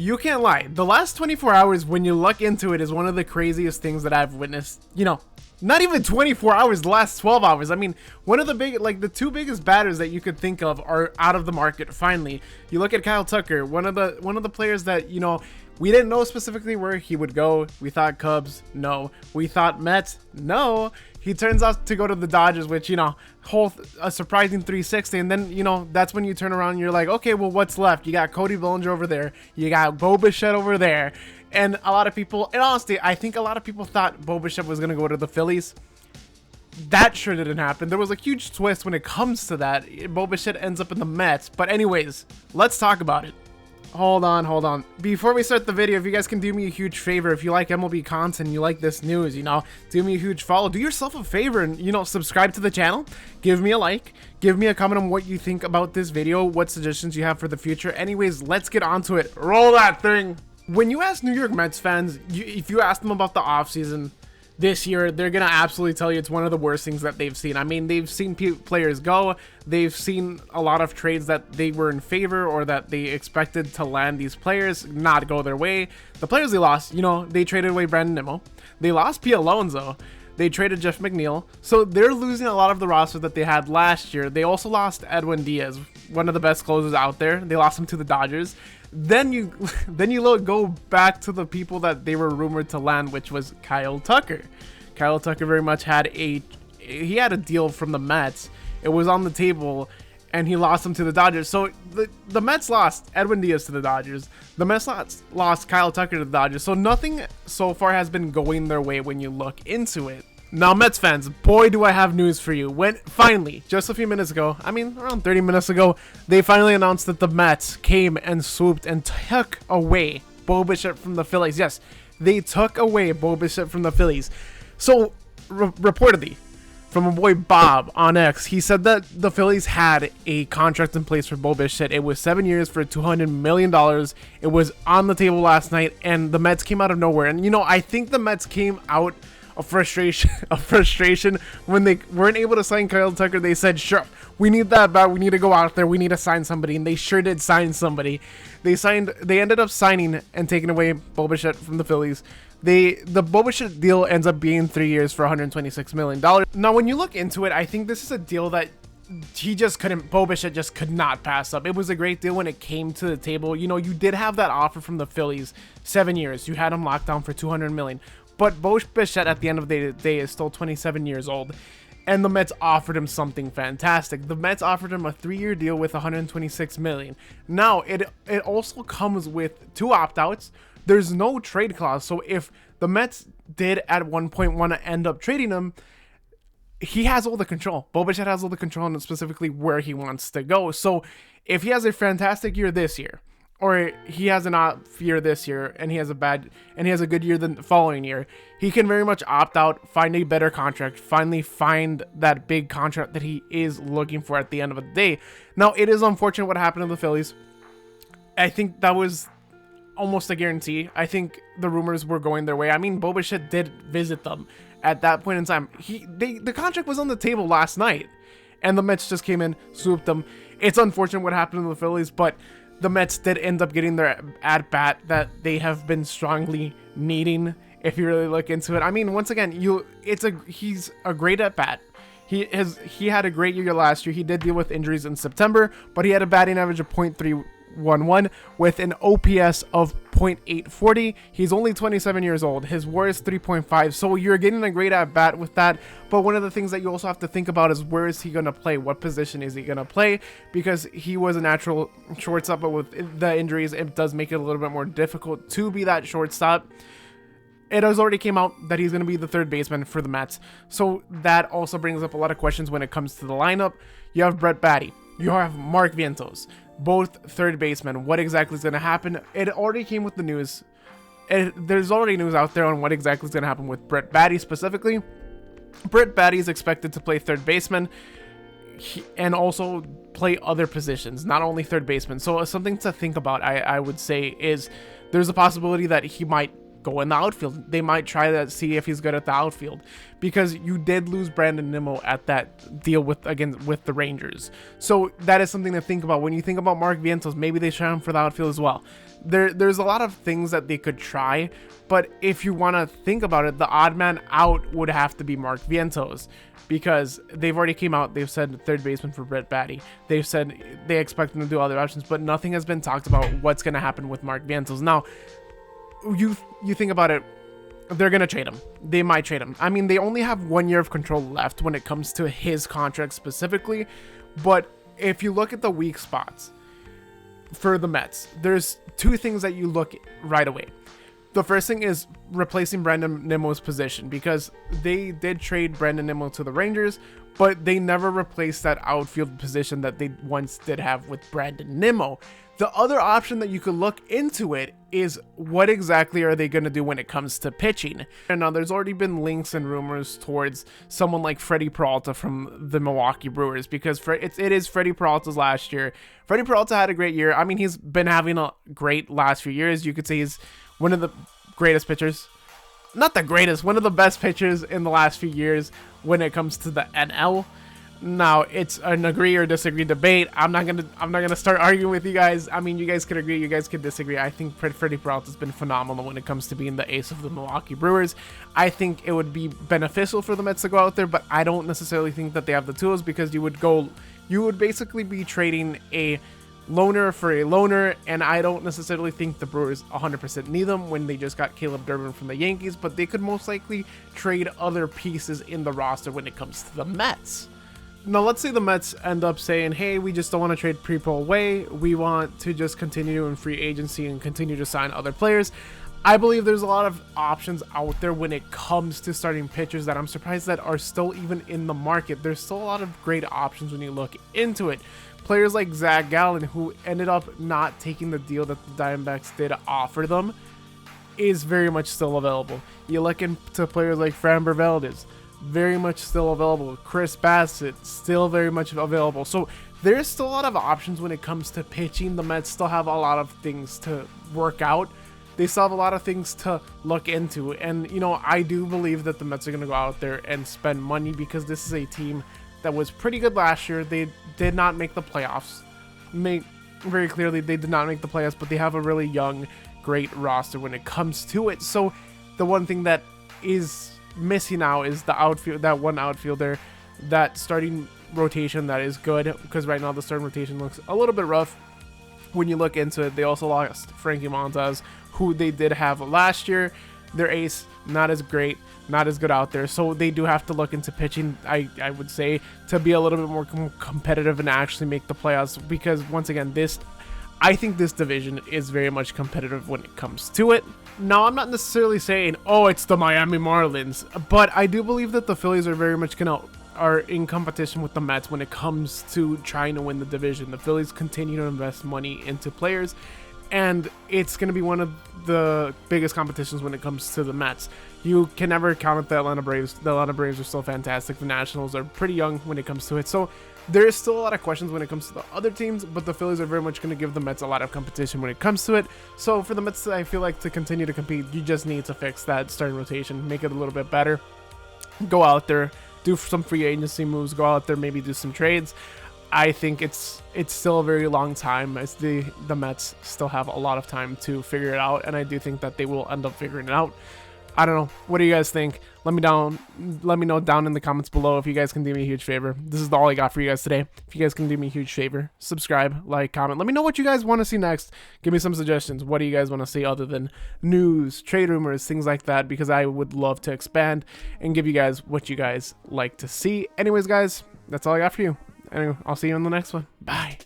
You can't lie. The last 24 hours, when you look into it, is one of the craziest things that I've witnessed. You know, not even 24 hours, the last 12 hours. I mean, one of the the two biggest batters that you could think of are out of the market. Finally, you look at Kyle Tucker, one of the players that, you know, we didn't know specifically where he would go. We thought Cubs, no. We thought Mets, no. He turns out to go to the Dodgers, which, you know, a surprising 360. And then, you know, that's when you turn around and you're like, okay, well, what's left? You got Cody Bellinger over there. You got Bo Bichette over there. And a lot of people, and honestly, I think a lot of people thought Bo Bichette was going to go to the Phillies. That sure didn't happen. There was a huge twist when it comes to that. Bo Bichette ends up in the Mets. But anyways, let's talk about it. Hold on. Before we start the video, if you guys can do me a huge favor, if you like MLB content, you like this news, you know, do me a huge follow. Do yourself a favor and, you know, subscribe to the channel. Give me a like. Give me a comment on what you think about this video, what suggestions you have for the future. Anyways, let's get on to it. Roll that thing. When you ask New York Mets fans, if you ask them about the offseason this year, they're going to absolutely tell you it's one of the worst things that they've seen. I mean, they've seen players go. They've seen a lot of trades that they were in favor or that they expected to land these players not go their way. The players they lost, you know, they traded away Brandon Nimmo. They lost Pete Alonso. They traded Jeff McNeil. So they're losing a lot of the roster that they had last year. They also lost Edwin Diaz, one of the best closers out there. They lost him to the Dodgers. Then you go back to the people that they were rumored to land, which was Kyle Tucker. Kyle Tucker very much had a deal from the Mets. It was on the table, and he lost him to the Dodgers. So the Mets lost Edwin Diaz to the Dodgers. The Mets lost Kyle Tucker to the Dodgers. So nothing so far has been going their way when you look into it. Now, Mets fans, boy, do I have news for you. When finally, just a few minutes ago, I mean, around 30 minutes ago, they finally announced that the Mets came and swooped and took away Bo Bichette from the Phillies. Yes, they took away Bo Bichette from the Phillies. So, reportedly, from a boy Bob on X, he said that the Phillies had a contract in place for Bo Bichette. It was 7 years for $200 million. It was on the table last night, and the Mets came out of nowhere. And, you know, I think the Mets came out of frustration when they weren't able to sign Kyle Tucker. They said, sure, we need that bat. We need to go out there. We need to sign somebody. And they sure did sign somebody. They ended up signing and taking away Bo Bichette from the Phillies. The Bo Bichette deal ends up being 3 years for $126 million. Now, when you look into it, I think this is a deal that Bo Bichette just could not pass up. It was a great deal when it came to the table. You know, you did have that offer from the Phillies, 7 years. You had him locked down for $200 million. But Bo Bichette, at the end of the day, is still 27 years old. And the Mets offered him something fantastic. The Mets offered him a 3-year deal with $126 million. Now, it also comes with 2 opt-outs. There's no trade clause. So if the Mets did at one point want to end up trading him, he has all the control. Bo Bichette has all the control on specifically where he wants to go. So if he has a fantastic year this year, or he has an off year this year and he has a good year the following year, he can very much opt out, find a better contract, finally find that big contract that he is looking for at the end of the day. Now, it is unfortunate what happened to the Phillies. I think that was almost a guarantee. I think the rumors were going their way. I mean, Bo Bichette did visit them at that point in time. The contract was on the table last night, and the Mets just came in, swooped them. It's unfortunate what happened to the Phillies, but the Mets did end up getting their at-bat that they have been strongly needing, if you really look into it. I mean, once again, he's a great at-bat. He had a great year last year. He did deal with injuries in September, but he had a batting average of .311 with an OPS of .840. He's only 27 years old. His WAR is 3.5, so you're getting a great at-bat with that. But one of the things that you also have to think about is, where is he going to play? What position is he going to play? Because he was a natural shortstop, but with the injuries, it does make it a little bit more difficult to be that shortstop. It has already came out that he's going to be the third baseman for the Mets. So that also brings up a lot of questions when it comes to the lineup. You have Brett Baty. You have Mark Vientos, both third basemen. What exactly is going to happen? It already came with the news. There's already news out there on what exactly is going to happen with Brett Baty specifically. Brett Baty is expected to play third baseman and also play other positions, not only third baseman. So something to think about, I would say, is there's a possibility that he might go in the outfield. They might try to see if he's good at the outfield, because you did lose Brandon Nimmo at that deal with the Rangers. So that is something to think about. When you think about Mark Vientos, maybe they try him for the outfield as well. There's a lot of things that they could try, but if you want to think about it, the odd man out would have to be Mark Vientos, because they've already came out, they've said third baseman for Brett Baty. They've said they expect him to do other options, but nothing has been talked about what's going to happen with Mark Vientos. Now, you think about it, they're going to trade him. They might trade him. I mean, they only have 1 year of control left when it comes to his contract specifically, but if you look at the weak spots for the Mets, there's two things that you look right away. The first thing is replacing Brandon Nimmo's position, because they did trade Brandon Nimmo to the Rangers, but they never replaced that outfield position that they once did have with Brandon Nimmo. The other option that you could look into it is, what exactly are they going to do when it comes to pitching? And now there's already been links and rumors towards someone like Freddie Peralta from the Milwaukee Brewers, because it is Freddie Peralta's last year. Freddie Peralta had a great year. I mean, he's been having a great last few years. You could say he's one of the greatest pitchers, not the greatest, one of the best pitchers in the last few years when it comes to the NL. Now, it's an agree or disagree debate. I'm not gonna start arguing with you guys. I mean, you guys could agree, you guys could disagree. I think Freddie Peralta's been phenomenal when it comes to being the ace of the Milwaukee Brewers. I think it would be beneficial for the Mets to go out there, but I don't necessarily think that they have the tools, because you would basically be trading a loaner for a loaner, and I don't necessarily think the Brewers 100% need them when they just got Caleb Durbin from the Yankees, but they could most likely trade other pieces in the roster when it comes to the Mets. Now, let's say the Mets end up saying, hey, we just don't want to trade Prepo away. We want to just continue in free agency and continue to sign other players. I believe there's a lot of options out there when it comes to starting pitchers that I'm surprised that are still even in the market. There's still a lot of great options when you look into it. Players like Zach Gallen, who ended up not taking the deal that the Diamondbacks did offer them, is very much still available. You look into players like Framber Valdez, very much still available. Chris Bassett, still very much available. So there's still a lot of options when it comes to pitching. The Mets still have a lot of things to work out. They still have a lot of things to look into. And, you know, I do believe that the Mets are going to go out there and spend money, because this is a team that was pretty good last year. They did not make the playoffs. Very clearly, they did not make the playoffs, but they have a really young, great roster when it comes to it. So the one thing that is missing now is the outfield, that one outfielder, that starting rotation that is good, because right now the starting rotation looks a little bit rough when you look into it. They also lost Frankie Montas, who they did have last year. Their ace, not as great, not as good out there, so they do have to look into pitching, I would say, to be a little bit more competitive and actually make the playoffs, because once again, I think this division is very much competitive when it comes to it. Now, I'm not necessarily saying, oh, it's the Miami Marlins, but I do believe that the Phillies are very much are in competition with the Mets when it comes to trying to win the division. The Phillies continue to invest money into players, and it's going to be one of the biggest competitions when it comes to the Mets. You can never count out the Atlanta Braves. The Atlanta Braves are still fantastic. The Nationals are pretty young when it comes to it. So there is still a lot of questions when it comes to the other teams, but the Phillies are very much going to give the Mets a lot of competition when it comes to it. So for the Mets, I feel like to continue to compete, you just need to fix that starting rotation, make it a little bit better. Go out there, do some free agency moves, go out there, maybe do some trades. I think it's still a very long time, as the Mets still have a lot of time to figure it out, and I do think that they will end up figuring it out. I don't know. What do you guys think? Let me know down in the comments below. If you guys can do me a huge favor. This is all I got for you guys today. If you guys can do me a huge favor, subscribe, like, comment. Let me know what you guys want to see next. Give me some suggestions. What do you guys want to see other than news, trade rumors, things like that, because I would love to expand and give you guys what you guys like to see. Anyways, guys, that's all I got for you. Anyway, I'll see you in the next one. Bye.